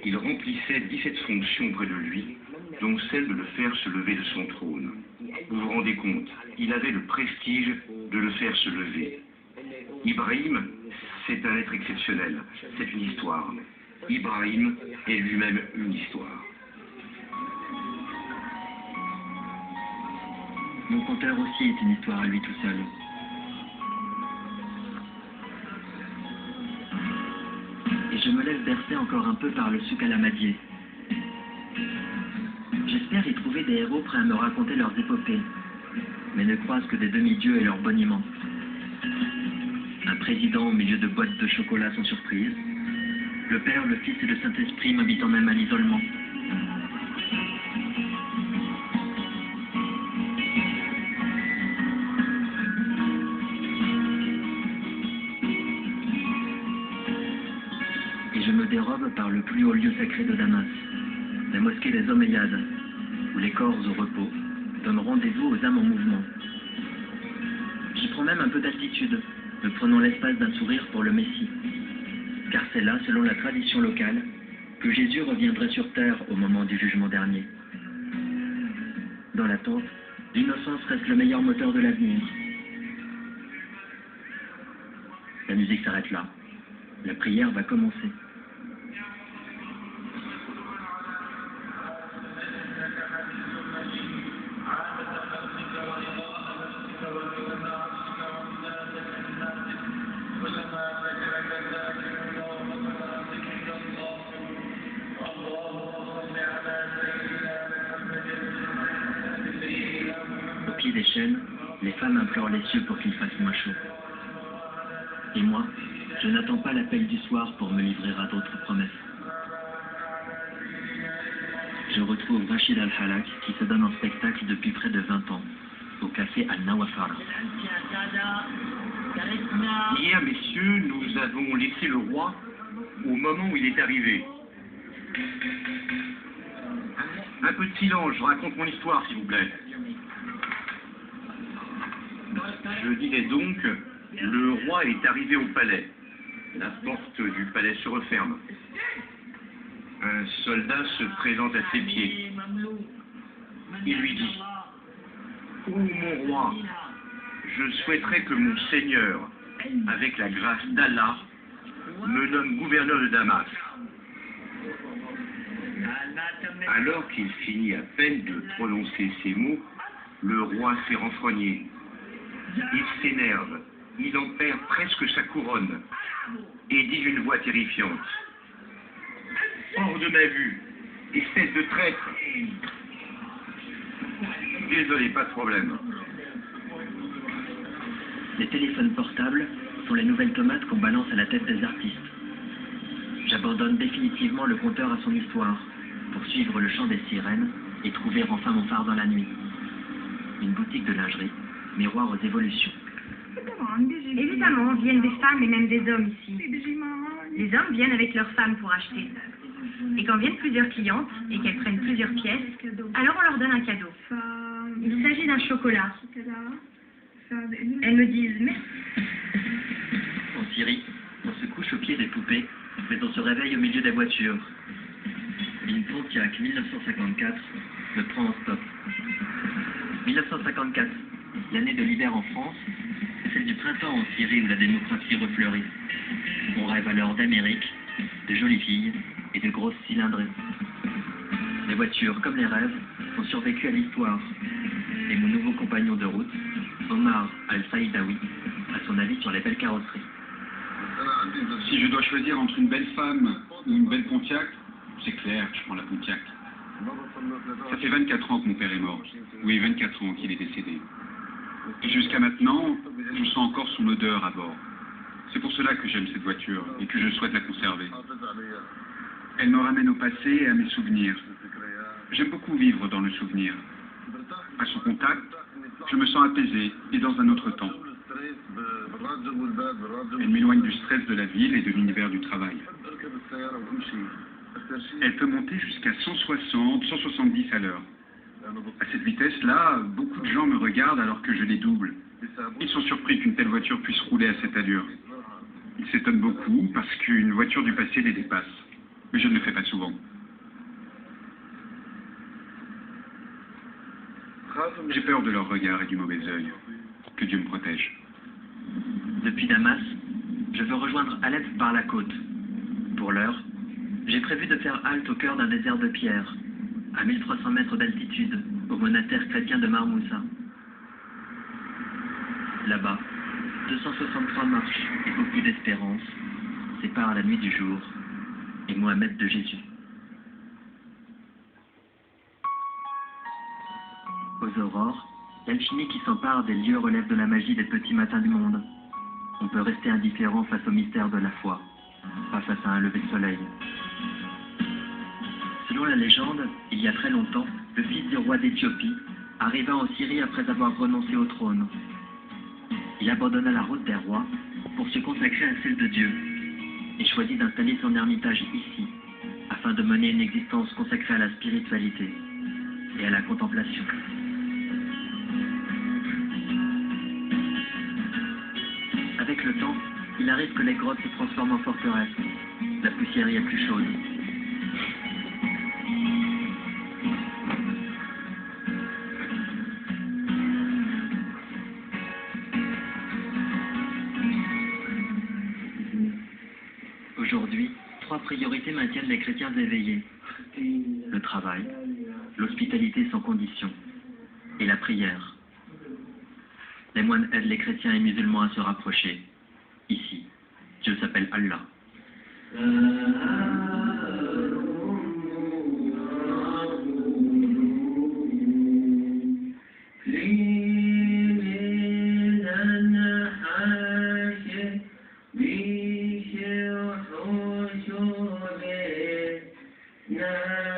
Il remplissait 17 fonctions près de lui, dont celle de le faire se lever de son trône. Vous vous rendez compte, il avait le prestige de le faire se lever. Ibrahim, c'est un être exceptionnel, c'est une histoire. Ibrahim est lui-même une histoire. Mon conteur aussi est une histoire à lui tout seul. Et je me laisse bercer encore un peu par le souk al-Ahmadieh. J'espère y trouver des héros prêts à me raconter leurs épopées, mais ne croisent que des demi-dieux et leurs boniments. Un président au milieu de boîtes de chocolat sans surprise, le Père, le Fils et le Saint-Esprit m'invitant même à l'isolement. Et je me dérobe par le plus haut lieu sacré de Damas, la mosquée des Omeyyades, où les corps au repos donnent rendez-vous aux âmes en mouvement. J'y prends même un peu d'altitude, me prenant l'espace d'un sourire pour le Messie. Car c'est là, selon la tradition locale, que Jésus reviendrait sur terre au moment du jugement dernier. Dans l'attente, l'innocence reste le meilleur moteur de l'avenir. La musique s'arrête là. La prière va commencer. Au pied des chaînes, les femmes implorent les cieux pour qu'il fasse moins chaud. Et moi, je n'attends pas l'appel du soir pour me livrer à d'autres promesses. Je retrouve Rachid Al-Halak qui se donne en spectacle depuis près de 20 ans, au café Al-Nawafara. Hier, messieurs, nous avons laissé le roi au moment où il est arrivé. Un peu de silence, je raconte mon histoire, s'il vous plaît. Je disais donc, le roi est arrivé au palais. La porte du palais se referme. Un soldat se présente à ses pieds. Il lui dit, « Ô mon roi, je souhaiterais que mon seigneur, avec la grâce d'Allah, me nomme gouverneur de Damas. » Alors qu'il finit à peine de prononcer ces mots, le roi s'est renfrogné. Il s'énerve, il en perd presque sa couronne, et dit d'une voix terrifiante, « Hors de ma vue, espèce de traître !» Désolé, pas de problème. Les téléphones portables sont les nouvelles tomates qu'on balance à la tête des artistes. J'abandonne définitivement le conteur à son histoire, pour suivre le chant des sirènes et trouver enfin mon phare dans la nuit. Une boutique de lingerie, miroir aux évolutions. Évidemment, viennent des femmes et même des hommes ici. Les hommes viennent avec leurs femmes pour acheter. Et quand viennent plusieurs clientes et qu'elles prennent plusieurs pièces, alors on leur donne un cadeau. Il s'agit d'un chocolat. Elles me disent merci. En Syrie, on se couche au pied des poupées, mais on se réveille au milieu des voitures. Une Pontiac 1954 me prend en stop. 1954, l'année de l'hiver en France, celle du printemps en Syrie où la démocratie refleurit. On rêve alors d'Amérique, de jolies filles et de grosses cylindrées. Les voitures, comme les rêves, ont survécu à l'histoire. Et mon nouveau compagnon de route, Omar Al-Saïdaoui, a son avis sur les belles carrosseries. Si je dois choisir entre une belle femme ou une belle Pontiac, c'est clair, je prends la Pontiac. Ça fait 24 ans que mon père est mort. Oui, 24 ans qu'il est décédé. Et jusqu'à maintenant, je sens encore son odeur à bord. C'est pour cela que j'aime cette voiture et que je souhaite la conserver. Elle me ramène au passé et à mes souvenirs. J'aime beaucoup vivre dans le souvenir. À son contact, je me sens apaisé et dans un autre temps. Elle m'éloigne du stress de la ville et de l'univers du travail. Elle peut monter jusqu'à 160, 170 à l'heure. À cette vitesse-là, beaucoup de gens me regardent alors que je les double. Ils sont surpris qu'une telle voiture puisse rouler à cette allure. Ils s'étonnent beaucoup parce qu'une voiture du passé les dépasse. Mais je ne le fais pas souvent. J'ai peur de leur regard et du mauvais œil. Que Dieu me protège. Depuis Damas, je veux rejoindre Alep par la côte. Pour l'heure, j'ai prévu de faire halte au cœur d'un désert de pierre, à 1300 mètres d'altitude, au monastère chrétien de Marmoussa. Là-bas, 263 marches et beaucoup d'espérance séparent la nuit du jour et Mohamed de Jésus. Aux aurores, l'alchimie qui s'empare des lieux relève de la magie des petits matins du monde. On peut rester indifférent face au mystère de la foi, pas face à un lever de soleil. Selon la légende, il y a très longtemps, le fils du roi d'Éthiopie arriva en Syrie après avoir renoncé au trône. Il abandonna la route des rois pour se consacrer à celle de Dieu et choisit d'installer son ermitage ici, afin de mener une existence consacrée à la spiritualité et à la contemplation. Avec le temps, il arrive que les grottes se transforment en forteresses. La poussière y est plus chaude. Aujourd'hui, 3 priorités maintiennent les chrétiens éveillés. Le travail, l'hospitalité sans condition et la prière. Les moines aident les chrétiens et musulmans à se rapprocher. Ici, Dieu s'appelle Allah. Yeah.